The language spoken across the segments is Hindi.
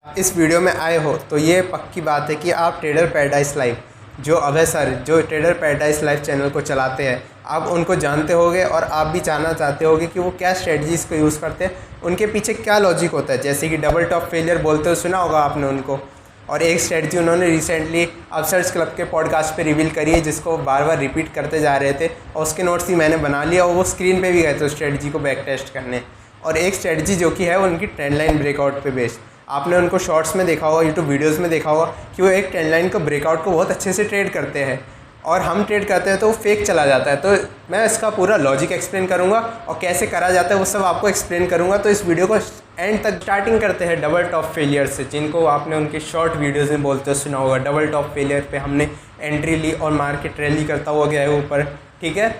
इस वीडियो में आए हो तो ये पक्की बात है कि आप ट्रेडर पैराडाइज लाइव जो अभय सर जो ट्रेडर पैराडाइज लाइव चैनल को चलाते हैं आप उनको जानते होगे और आप भी जानना चाहते होगे कि वो क्या स्ट्रेटजीज़ को यूज़ करते हैं, उनके पीछे क्या लॉजिक होता है। जैसे कि डबल टॉप फेलियर बोलते हो, सुना होगा आपने उनको। और एक स्ट्रेटजी उन्होंने रिसेंटली अपसर्ट्स क्लब के पॉडकास्ट पे रिवील करी है, जिसको बार बार रिपीट करते जा रहे थे और उसके नोट्स ही मैंने बना लिया और वो स्क्रीन पे भी गए थे उस स्ट्रेटजी को बैक टेस्ट करने। और एक स्ट्रेटजी जो कि है वो उनकी ट्रेंड लाइन ब्रेकआउट पे बेस्ड, आपने उनको शॉर्ट्स में देखा होगा, यूट्यूब वीडियोस में देखा होगा कि वो एक ट्रेंड लाइन को ब्रेकआउट को बहुत अच्छे से ट्रेड करते हैं और हम ट्रेड करते हैं तो वो फेक चला जाता है। तो मैं इसका पूरा लॉजिक एक्सप्लेन करूंगा और कैसे करा जाता है वो सब आपको एक्सप्लेन करूंगा। तो इस वीडियो को एंड तक स्टार्टिंग करते हैं डबल टॉप फेलियर से, जिनको आपने उनके शॉर्ट वीडियोज़ में बोलते सुना होगा। डबल टॉप फेलियर पे हमने एंट्री ली और मार्केट रैली करता हुआ गया है ऊपर, ठीक है।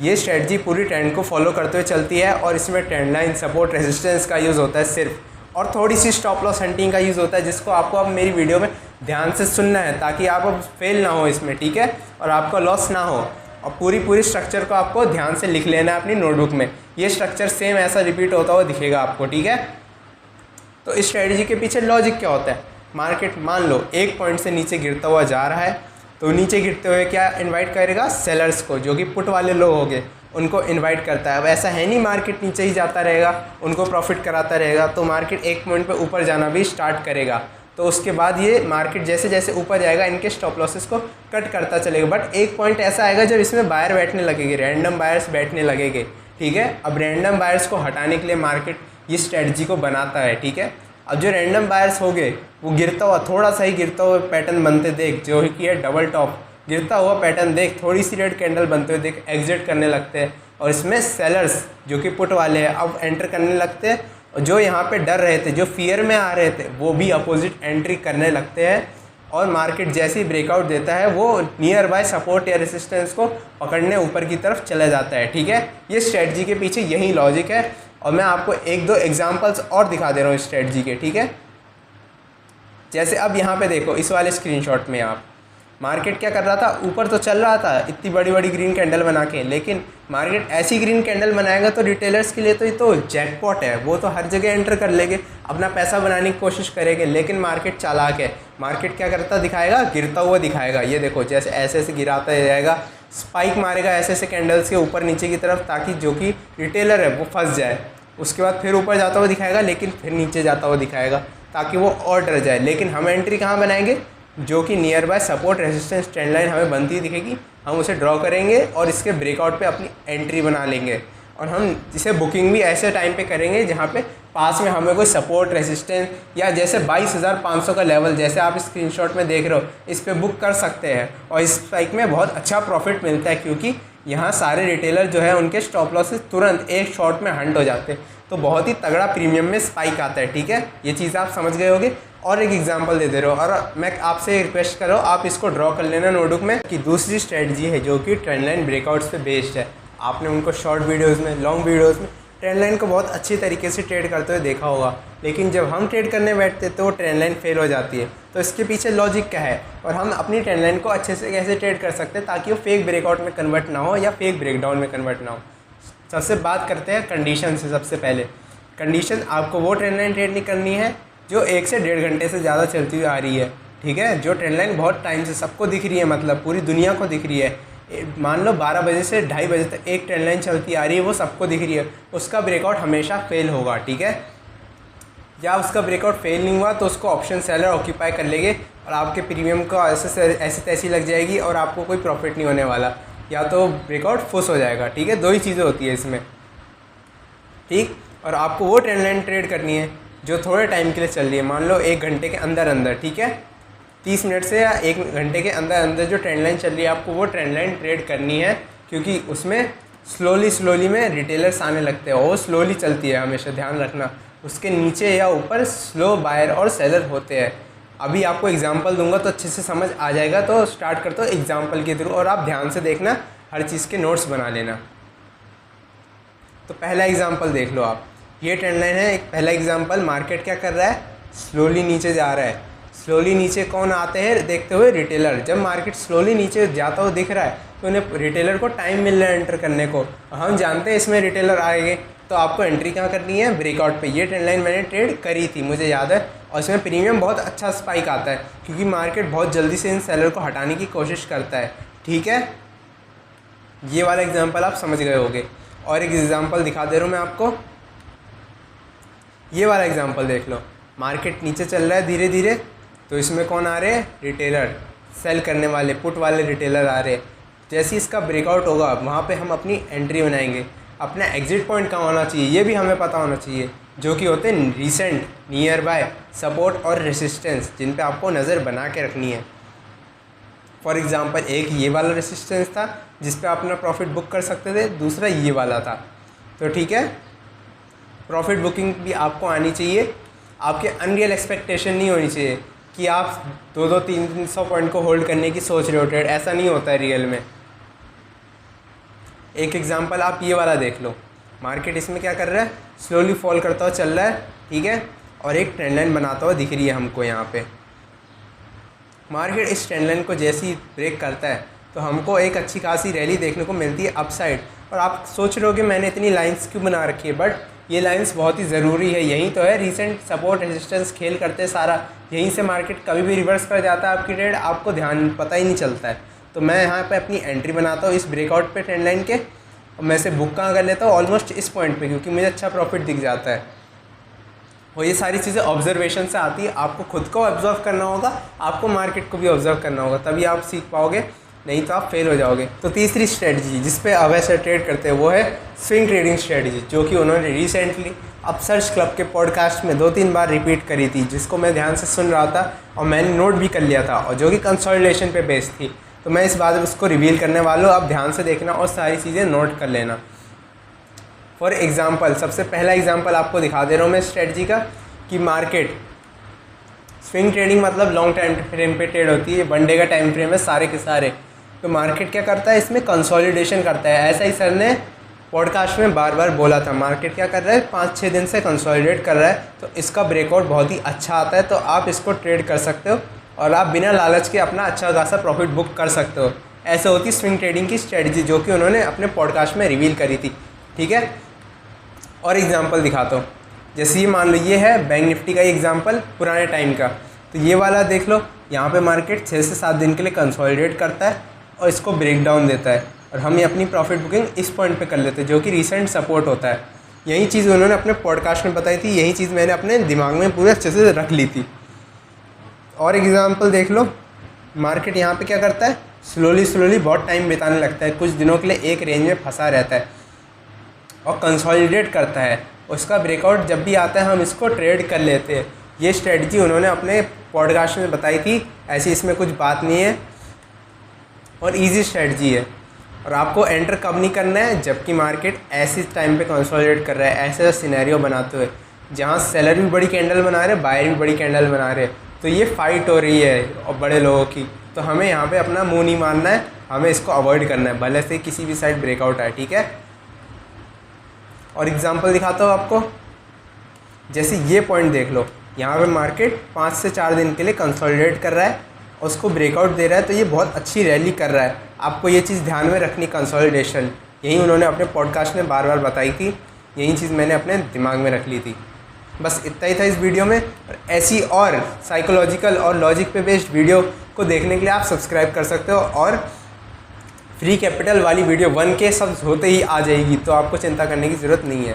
ये स्ट्रेटजी पूरी ट्रेंड को फॉलो करते हुए चलती है और इसमें ट्रेंड लाइन, सपोर्ट, रेजिस्टेंस का यूज़ होता है सिर्फ, और थोड़ी सी स्टॉप लॉस हंटिंग का यूज़ होता है, जिसको आपको अब मेरी वीडियो में ध्यान से सुनना है ताकि आप अब फेल ना हो इसमें, ठीक है, और आपका लॉस ना हो। और पूरी स्ट्रक्चर को आपको ध्यान से लिख लेना है अपनी नोटबुक में। ये स्ट्रक्चर सेम ऐसा रिपीट होता हुआ दिखेगा आपको, ठीक है। तो इस स्ट्रेटजी के पीछे लॉजिक क्या होता है? मार्केट मान लो एक पॉइंट से नीचे गिरता हुआ जा रहा है, तो नीचे गिरते हुए क्या इन्वाइट करेगा? सेलर्स को, जो कि पुट वाले लोग होंगे, उनको इनवाइट करता है। अब ऐसा है नहीं मार्केट नीचे ही जाता रहेगा, उनको प्रॉफिट कराता रहेगा, तो मार्केट एक पॉइंट पे ऊपर जाना भी स्टार्ट करेगा। तो उसके बाद ये मार्केट जैसे जैसे ऊपर जाएगा इनके स्टॉप लॉसेस को कट करता चलेगा। बट एक पॉइंट ऐसा आएगा जब इसमें बायर बैठने लगेंगे, रैंडम बायर्स बैठने लगेंगे, ठीक है। अब रैंडम बायर्स को हटाने के लिए मार्केट ये स्ट्रेटजी को बनाता है, ठीक है। अब जो रैंडम बायर्स हो गए वो गिरता हुआ, थोड़ा सा ही गिरता हुआ पैटर्न बनते देख, जो कि है डबल टॉप, गिरता हुआ पैटर्न देख, थोड़ी सी रेड कैंडल बनते हुए देख, एग्जिट करने लगते हैं। और इसमें सेलर्स जो कि पुट वाले हैं अब एंटर करने लगते हैं, और जो यहाँ पे डर रहे थे, जो फियर में आ रहे थे, वो भी अपोजिट एंट्री करने लगते हैं। और मार्केट जैसे ही ब्रेकआउट देता है वो नियर बाय सपोर्ट या रेसिस्टेंस को पकड़ने ऊपर की तरफ चला जाता है, ठीक है। ये स्ट्रेटजी के पीछे यही लॉजिक है और मैं आपको एक दो एग्जांपल्स और दिखा दे रहा हूँ इस स्ट्रेटजी के, ठीक है। जैसे अब यहाँ पे देखो इस वाले स्क्रीनशॉट में आप मार्केट क्या कर रहा था, ऊपर तो चल रहा था इतनी बड़ी बड़ी ग्रीन कैंडल बना के, लेकिन मार्केट ऐसी ग्रीन कैंडल बनाएगा तो रिटेलर्स के लिए तो ये तो जैकपॉट है, वो तो हर जगह एंटर कर लेंगे, अपना पैसा बनाने की कोशिश करेंगे। लेकिन मार्केट चालाक है, मार्केट क्या करता दिखाएगा? गिरता हुआ दिखाएगा। ये देखो जैसे ऐसे ऐसे गिराता जाएगा, स्पाइक मारेगा ऐसे ऐसे कैंडल्स के ऊपर नीचे की तरफ, ताकि जो कि रिटेलर है वो फंस जाए। उसके बाद फिर ऊपर जाता हुआ दिखाएगा, लेकिन फिर नीचे जाता हुआ दिखाएगा ताकि वो और डर जाए। लेकिन हम एंट्री कहाँ बनाएंगे? जो कि near by support resistance trend line हमें बनती दिखेगी, हम उसे ड्रॉ करेंगे और इसके ब्रेकआउट पे अपनी एंट्री बना लेंगे। और हम इसे बुकिंग भी ऐसे टाइम पे करेंगे जहाँ पे पास में हमें कोई सपोर्ट रेजिस्टेंस, या जैसे 22,500 का लेवल जैसे आप स्क्रीनशॉट में देख रहे हो, इस पर बुक कर सकते हैं। और इस स्पाइक में बहुत अच्छा प्रॉफिट मिलता है, क्योंकि यहाँ सारे रिटेलर जो है उनके स्टॉप लॉसेस तुरंत एक शॉट में हंट हो जाते हैं, तो बहुत ही तगड़ा प्रीमियम में स्पाइक आता है, ठीक है। ये चीज़ आप समझ गए होगे। और एक एग्जांपल दे रहे हो, और मैं आपसे रिक्वेस्ट कर रहा हूँ आप इसको ड्रॉ कर लेना नोटबुक में, कि दूसरी स्ट्रेटजी है जो कि ट्रेंड लाइन ब्रेकआउट्स पे बेस्ड है। आपने उनको शॉर्ट वीडियोस में, लॉन्ग वीडियोस में ट्रेंड लाइन को बहुत अच्छी तरीके से ट्रेड करते हुए देखा होगा, लेकिन जब हम ट्रेड करने बैठते तो वो ट्रेंड लाइन फेल हो जाती है। तो इसके पीछे लॉजिक क्या है और हम अपनी ट्रेंड लाइन को अच्छे से कैसे ट्रेड कर सकते हैं ताकि वो फेक ब्रेकआउट में कन्वर्ट ना हो या फेक ब्रेकडाउन में कन्वर्ट ना हो। सबसे बात करते हैं कंडीशन से। सबसे पहले कंडीशन, आपको वो ट्रेंड लाइन ट्रेड नहीं करनी है जो 1 से 1.5 घंटे से ज़्यादा चलती हुई आ रही है, ठीक है। जो ट्रेंड लाइन बहुत टाइम से सबको दिख रही है, मतलब पूरी दुनिया को दिख रही है, मान लो 12 बजे से 2:30 बजे तक एक ट्रेंड लाइन चलती आ रही है, वो सबको दिख रही है, उसका ब्रेकआउट हमेशा फेल होगा, ठीक है। या उसका ब्रेकआउट फेल नहीं हुआ तो उसको ऑप्शन सेलर ऑक्यूपाई कर लेंगे और आपके प्रीमियम को ऐसे तैसी लग जाएगी और आपको कोई प्रॉफिट नहीं होने वाला, या तो ब्रेकआउट फुस हो जाएगा, ठीक है। दो ही चीज़ें होती है इसमें, ठीक। और आपको वो ट्रेंड लाइन ट्रेड करनी है जो थोड़े टाइम के लिए चल रही है, मान लो 1 घंटे के अंदर अंदर, ठीक है। 30 मिनट से या 1 घंटे के अंदर अंदर जो ट्रेंड लाइन चल रही है आपको वो ट्रेंड लाइन ट्रेड करनी है, क्योंकि उसमें स्लोली में रिटेलर्स आने लगते हैं, वो स्लोली चलती है, हमेशा ध्यान रखना। उसके नीचे या ऊपर स्लो बायर और सेलर होते हैं। अभी आपको एग्जांपल दूंगा तो अच्छे से समझ आ जाएगा, तो स्टार्ट करता हूँ एग्जांपल के थ्रू और आप ध्यान से देखना, हर चीज़ के नोट्स बना लेना। तो पहला एग्जाम्पल देख लो आप, ये ट्रेंड लाइन है। एक पहला एग्जांपल, मार्केट क्या कर रहा है? स्लोली नीचे जा रहा है। स्लोली नीचे कौन आते हैं देखते हुए? रिटेलर। जब मार्केट स्लोली नीचे जाता हुआ दिख रहा है तो उन्हें रिटेलर को टाइम मिल रहा है एंटर करने को, हम जानते हैं इसमें रिटेलर आएंगे, तो आपको एंट्री कहाँ करनी है? ब्रेकआउट पे। ये ट्रेंड लाइन मैंने ट्रेड करी थी, मुझे याद है, और इसमें प्रीमियम बहुत अच्छा स्पाइक आता है क्योंकि मार्केट बहुत जल्दी से इन सेलर को हटाने की कोशिश करता है। ठीक है, ये वाला एग्जांपल आप समझ गए होंगे। और एक एग्जांपल दिखा दे रहा हूँ मैं आपको, ये वाला एग्जांपल देख लो। मार्केट नीचे चल रहा है धीरे धीरे, तो इसमें कौन आ रहे हैं? रिटेलर, सेल करने वाले, पुट वाले रिटेलर आ रहे हैं। जैसे इसका ब्रेकआउट होगा वहाँ पे हम अपनी एंट्री बनाएंगे। अपना एग्जिट पॉइंट कहाँ होना चाहिए ये भी हमें पता होना चाहिए, जो कि होते हैं रीसेंट, नियर बाय, सपोर्ट और रेसिस्टेंस, जिन पे आपको नज़र बना के रखनी है। फॉर एग्ज़ाम्पल एक ये वाला रेसिस्टेंस था जिस पे आप अपना प्रॉफिट बुक कर सकते थे, दूसरा ये वाला था। तो ठीक है, प्रॉफिट बुकिंग भी आपको आनी चाहिए। आपके अनरियल एक्सपेक्टेशन नहीं होनी चाहिए कि आप 200-300 पॉइंट को होल्ड करने की सोच रहे हो ट्रेड, ऐसा नहीं होता है रियल में। एक एग्जांपल आप ये वाला देख लो। मार्केट इसमें क्या कर रहा है? स्लोली फॉल करता हुआ चल रहा है, ठीक है, और एक ट्रेंड लाइन बनाता हुआ दिख रही है हमको यहाँ पे। मार्केट इस ट्रेंड लाइन को जैसे ही ब्रेक करता है तो हमको एक अच्छी खासी रैली देखने को मिलती है अपसाइड। और आप सोच रहे हो कि मैंने इतनी लाइंस क्यों बना रखी है, बट ये लाइंस बहुत ही ज़रूरी है। यहीं तो है रीसेंट सपोर्ट रेजिस्टेंस खेल करते सारा, यहीं से मार्केट कभी भी रिवर्स कर जाता है आपकी ट्रेड, आपको ध्यान पता ही नहीं चलता है। तो मैं यहाँ पे अपनी एंट्री बनाता हूँ इस ब्रेकआउट पे ट्रेंड लाइन के, और मैं इसे बुक कहाँ कर लेता हूँ? ऑलमोस्ट इस पॉइंट पे, क्योंकि मुझे अच्छा प्रॉफिट दिख जाता है। और ये सारी चीज़ें ऑब्जर्वेशन से आती है। आपको खुद को ऑब्जर्व करना होगा, आपको मार्केट को भी ऑब्जर्व करना होगा, तभी आप सीख पाओगे, नहीं तो आप फेल हो जाओगे। तो तीसरी स्ट्रेटजी जिस पे अवैसे ट्रेड करते हैं वो है स्विंग ट्रेडिंग स्ट्रेटजी, जो कि उन्होंने रिसेंटली अपसर्च क्लब के पॉडकास्ट में 2-3 बार रिपीट करी थी, जिसको मैं ध्यान से सुन रहा था और मैंने नोट भी कर लिया था, और जो कि कंसोलिडेशन पे बेस्ड थी। तो मैं इस बार उसको रिवील करने वाला हूँ, आप ध्यान से देखना और सारी चीज़ें नोट कर लेना। फॉर एग्ज़ाम्पल, सबसे पहला एग्जाम्पल आपको दिखा दे रहा हूँ मैं स्ट्रेटजी का, कि मार्केट स्विंग ट्रेडिंग मतलब लॉन्ग टाइम फ्रेम पे ट्रेड होती है, वन डे का टाइम फ्रेम है सारे के सारे। तो मार्केट क्या करता है? इसमें कंसोलिडेशन करता है। ऐसा ही सर ने पॉडकास्ट में बार बार बोला था। मार्केट क्या कर रहा है? 5-6 दिन से कंसोलिडेट कर रहा है, तो इसका ब्रेकआउट बहुत ही अच्छा आता है, तो आप इसको ट्रेड कर सकते हो और आप बिना लालच के अपना अच्छा खासा प्रॉफिट बुक कर सकते हो। ऐसे होती स्विंग ट्रेडिंग की स्ट्रेटजी, जो कि उन्होंने अपने पॉडकास्ट में रिवील करी थी। ठीक है, और एग्जांपल दिखाता हूँ। जैसे ये मान लो, ये है बैंक निफ्टी का एग्जांपल पुराने टाइम का। तो ये वाला देख लो, यहाँ पे मार्केट 6 से 7 दिन के लिए कंसोलिडेट करता है और इसको ब्रेक डाउन देता है, और हम ये अपनी प्रॉफिट बुकिंग इस पॉइंट पे कर लेते हैं, जो कि रिसेंट सपोर्ट होता है। यही चीज़ उन्होंने अपने पॉडकास्ट में बताई थी, यही चीज़ मैंने अपने दिमाग में पूरे अच्छे से रख ली थी। और एग्जांपल देख लो, मार्केट यहाँ पे क्या करता है? स्लोली बहुत टाइम बिताने लगता है, कुछ दिनों के लिए एक रेंज में फंसा रहता है और कंसोलिडेट करता है। उसका ब्रेकआउट जब भी आता है हम इसको ट्रेड कर लेते हैं। ये स्ट्रेटजी उन्होंने अपने पॉडकास्ट में बताई थी। ऐसी इसमें कुछ बात नहीं है और इजी स्ट्रेटजी है। और आपको एंटर कब नहीं करना है? जबकि मार्केट ऐसे टाइम पे कंसोलिडेट कर रहा है, ऐसे सिनेरियो बनाते हुए जहाँ सेलर भी बड़ी कैंडल बना रहे हैं, बायर भी बड़ी कैंडल बना रहे हैं, तो ये फाइट हो रही है और बड़े लोगों की। तो हमें यहाँ पे अपना मुंह नहीं मारना है, हमें इसको अवॉइड करना है, भले से किसी भी साइड ब्रेकआउट आए। ठीक है, और एग्जांपल दिखाता हूँ आपको। जैसे ये पॉइंट देख लो, यहाँ पे मार्केट 5 से 4 दिन के लिए कंसोलिडेट कर रहा है और उसको ब्रेकआउट दे रहा है, तो ये बहुत अच्छी रैली कर रहा है। आपको ये चीज़ ध्यान में रखनी, कंसोलिडेशन, यही उन्होंने अपने पॉडकास्ट में बार बार बताई थी, यही चीज़ मैंने अपने दिमाग में रख ली थी। बस इतना ही था इस वीडियो में। और ऐसी और साइकोलॉजिकल और लॉजिक पे बेस्ड वीडियो को देखने के लिए आप सब्सक्राइब कर सकते हो, और फ्री कैपिटल वाली वीडियो 1K सब्स होते ही आ जाएगी, तो आपको चिंता करने की ज़रूरत नहीं है।